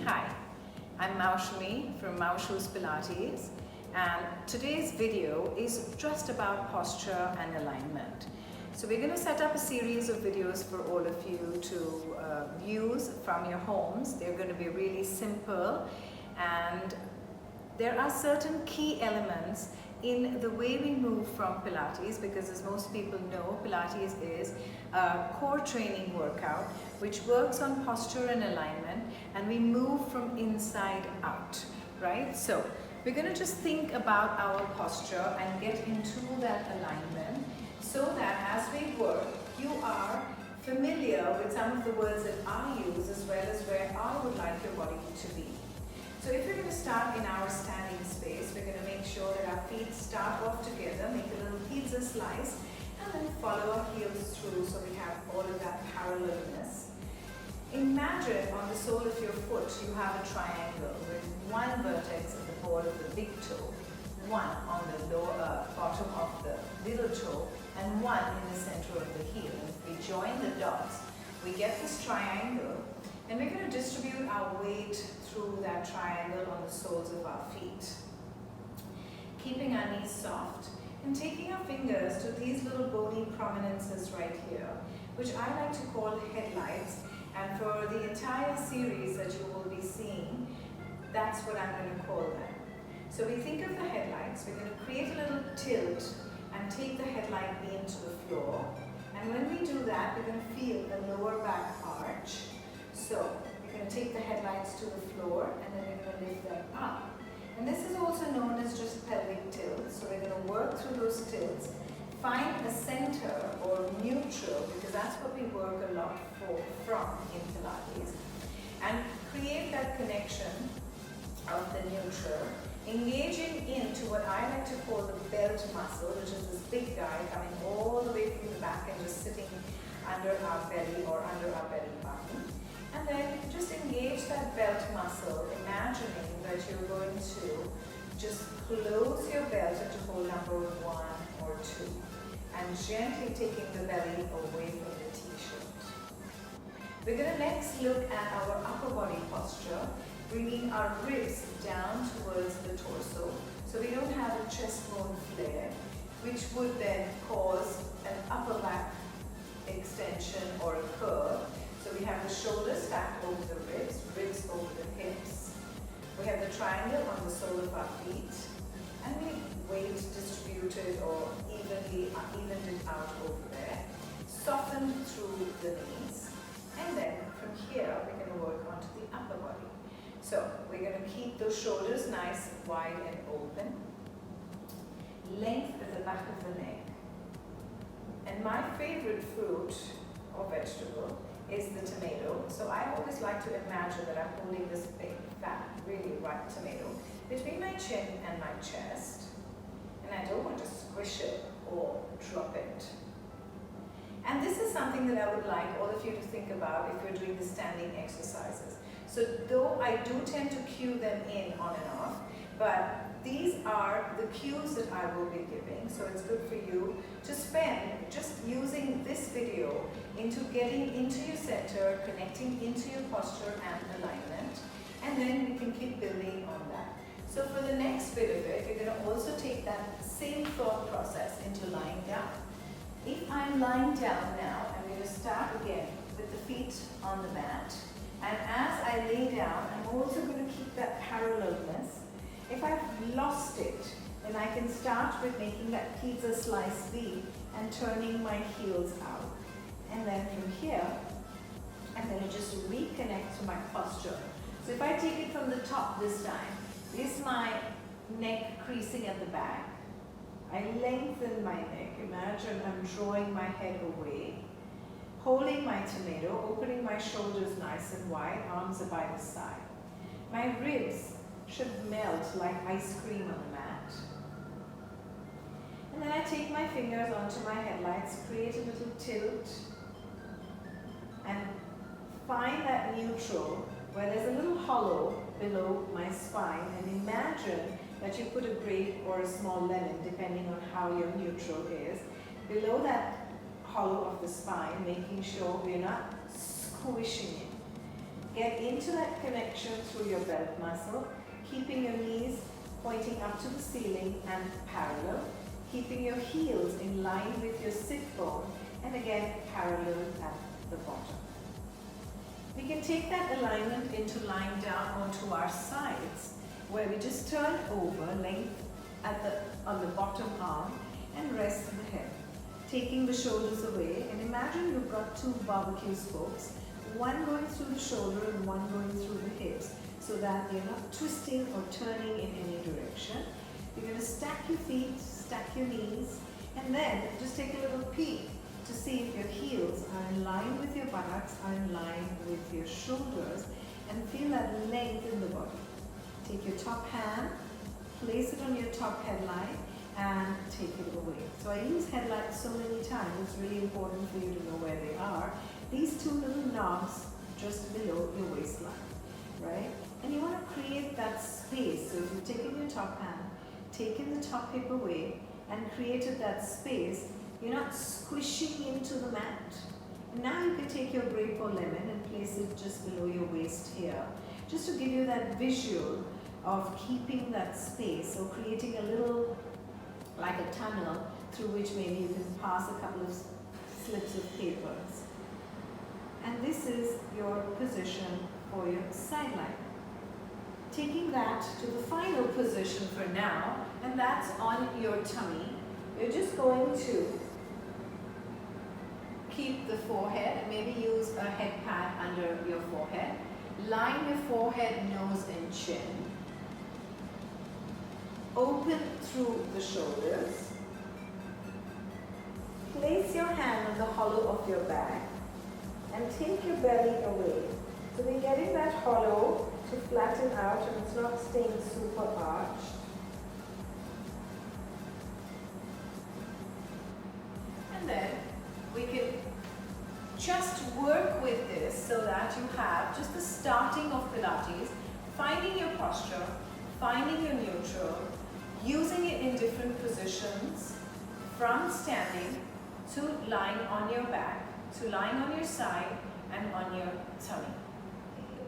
Hi, I'm Maushmi from Maushu's Pilates, and today's video is just about posture and alignment. So we're going to set up a series of videos for all of you to use from your homes. They're going to be really simple, and there are certain key elements in the way we move from Pilates, because as most people know, Pilates is a core training workout which works on posture and alignment, and we move from inside out, right? So we're going to just think about our posture and get into that alignment so that as we work, you are familiar with some of the words that I use as well as where I would like your body to be. So if we're going to start in our standing space, we're going to make sure that our feet start off together, make a little pizza slice, and then follow our heels through so we have all of that parallelness. Imagine on the sole of your foot you have a triangle with one vertex at the ball of the big toe, one on the lower bottom of the little toe, and one in the center of the heel. And if we join the dots, we get this triangle. And we're going to distribute our weight through that triangle on the soles of our feet. Keeping our knees soft and taking our fingers to these little bony prominences right here, which I like to call headlights. And for the entire series that you will be seeing, that's what I'm going to call them. So we think of the headlights, we're going to create a little tilt and take the headlight beam to the floor. And when we do that, we're going to feel the lower back arch. So we're going to take the headlights to the floor and then we're going to lift them up. And this is also known as just pelvic tilt. So we're going to work through those tilts, find a center or neutral, because that's what we work a lot from in Pilates, and create that connection of the neutral, engaging into what I like to call the belt muscle, which is this big guy coming all the way from the back and just sitting under our belly or under our belly button. And then just engage that belt muscle, imagining that you're going to just close your belt into hold number 1 or 2, and gently taking the belly away from the t-shirt. We're going to next look at our upper body posture, bringing our ribs down towards the torso, so we don't have a chest bone flare, which would then cause an upper back extension or a curve. So we have the shoulders stacked over the ribs, ribs over the hips. We have the triangle on the sole of our feet, and we weight distributed or evened it out over there, softened through the knees, and then from here we're going to work onto the upper body. So we're going to keep those shoulders nice, wide and open, length at the back of the neck. And my favorite fruit or vegetable is the tomato. So I always like to imagine that I'm holding this big, fat, really ripe tomato between my chin and my chest. And I don't want to squish it or drop it. And this is something that I would like all of you to think about if you're doing the standing exercises. So though I do tend to cue them in on and off, but these are the cues that I will be giving. So it's good for you to spend just using this video into getting into your center, connecting into your posture and alignment, and then we can keep building on that. So for the next bit of it, you're going to also take that same thought process into lying down. If I'm lying down now, I'm going to start again with the feet on the mat. And as I lay down, I'm also going to keep that parallelness. If I've lost it, then I can start with making that pizza slice V and turning my heels out. And then from here, I'm going to just reconnect to my posture. So if I take it from the top this time, is my neck creasing at the back. I lengthen my neck. Imagine I'm drawing my head away, holding my tomato, opening my shoulders nice and wide, arms are by the side. My ribs should melt like ice cream on the mat. And then I take my fingers onto my headlights, create a little tilt, and find that neutral where there's a little hollow below my spine, and imagine that you put a grape or a small lemon, depending on how your neutral is, below that hollow of the spine, making sure we're not squishing it. Get into that connection through your belt muscle, keeping your knees pointing up to the ceiling and parallel, keeping your heels in line with your sit bone, and again parallel at the bottom. We can take that alignment into lying down onto our sides, where we just turn over, length on the bottom arm, and rest the head. Taking the shoulders away, and imagine you've got two barbecue spokes, one going through the shoulder and one going through the hips, so that you're not twisting or turning in any direction. You're going to stack your feet, stack your knees, and then just take a little peek to see if your heels are in line with your buttocks, are in line with your shoulders, and feel that length in the body. Take your top hand, place it on your top headline, and take it away. So I use headlights so many times, it's really important for you to know where they are. These two little knobs just below your waistline, right? And you want to create that space. So if you've taken your top hand, taken the top hip away, and created that space, you're not squishing into the mat. And now you can take your grape or lemon and place it just below your waist here, just to give you that visual of keeping that space, or creating a little, like a tunnel, through which maybe you can pass a couple of slips of papers. And this is your position for your sideline. Taking that to the final position for now, and that's on your tummy. You're just going to keep the forehead, and maybe use a head pad under your forehead. Line your forehead, nose, and chin. Open through the shoulders. Place your hand on the hollow of your back and take your belly away. So we're getting that hollow to flatten out and it's not staying super arched. And then we can just work with this so that you have just the starting of Pilates, finding your posture, finding your neutral, using it in different positions, from standing to lying on your back, to lying on your side and on your tummy.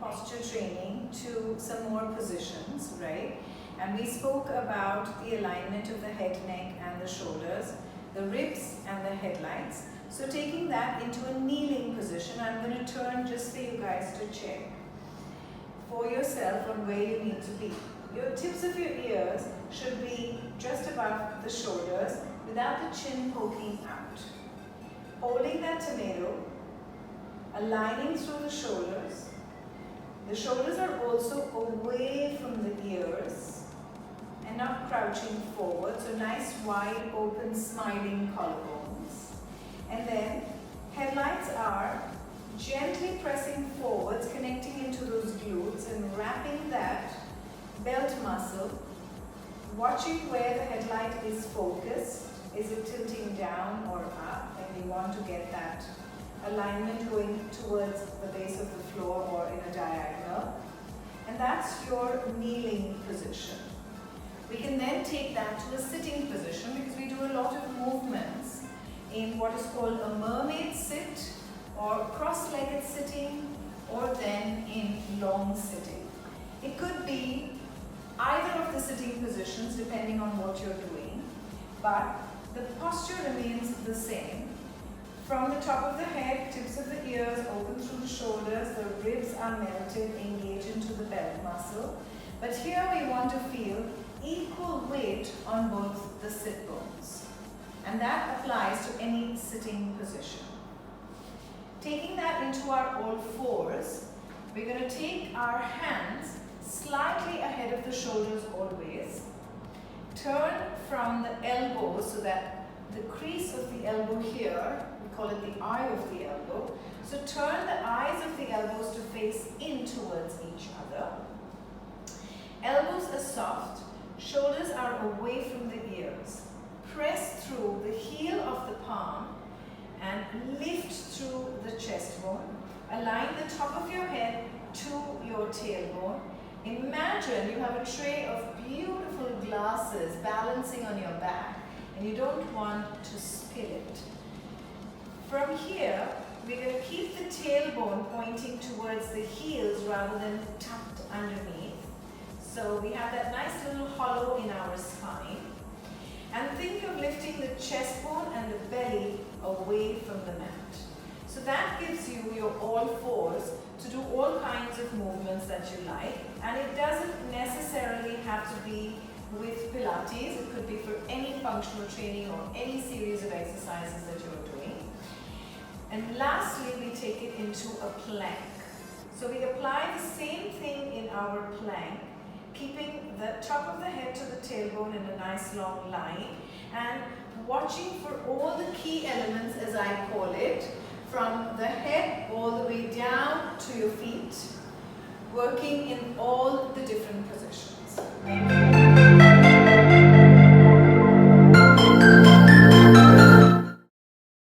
Posture training to some more positions, right? And we spoke about the alignment of the head, neck and the shoulders, the ribs and the headlights. So taking that into a kneeling position, I'm going to turn just for you guys to check for yourself on where you need to be. Your tips of your ears should be just above the shoulders without the chin poking out. Holding that tomato, aligning through the shoulders. The shoulders are also away from the ears and not crouching forward. So nice wide open smiling collarbones. And then headlights are gently pressing forwards, connecting into those glutes and wrapping that belt muscle, watching where the headlight is focused. Is it tilting down or up? And we want to get that alignment going towards the base of the floor or in a diagonal. And that's your kneeling position. We can then take that to a sitting position because we do a lot of movements in what is called a mermaid sit or cross-legged sitting, or then in long sitting. It could be either of the sitting positions depending on what you're doing, but the posture remains the same. From the top of the head, tips of the ears, open through the shoulders, the ribs are melted, engage into the belt muscle. But here we want to feel equal weight on both the sit bones. And that applies to any sitting position. Taking that into our all fours, we're going to take our hands slightly ahead of the shoulders always. Turn from the elbows so that the crease of the elbow here, we call it the eye of the elbow. So turn the eyes of the elbows to face in towards each other. Elbows are soft, shoulders are away from the ears. Press through the heel of the palm and lift through the chest bone. Align the top of your head to your tailbone. Imagine you have a tray of beautiful glasses balancing on your back and you don't want to spill it. From here, we're going to keep the tailbone tailbone pointing towards the heels rather than tucked underneath. So we have that nice little hollow in our spine. And think of lifting the chest bone and the belly away from the mat. So that gives you your all fours to do all kinds of movements that you like. And it doesn't necessarily have to be with Pilates. It could be for any functional training or any series of exercises that you're doing. And lastly, we take it into a plank. So we apply the same thing in our plank, keeping the top of the head to the tailbone in a nice long line and watching for all the key elements, as I call it, from the head all the way down to your feet, working in all the different positions.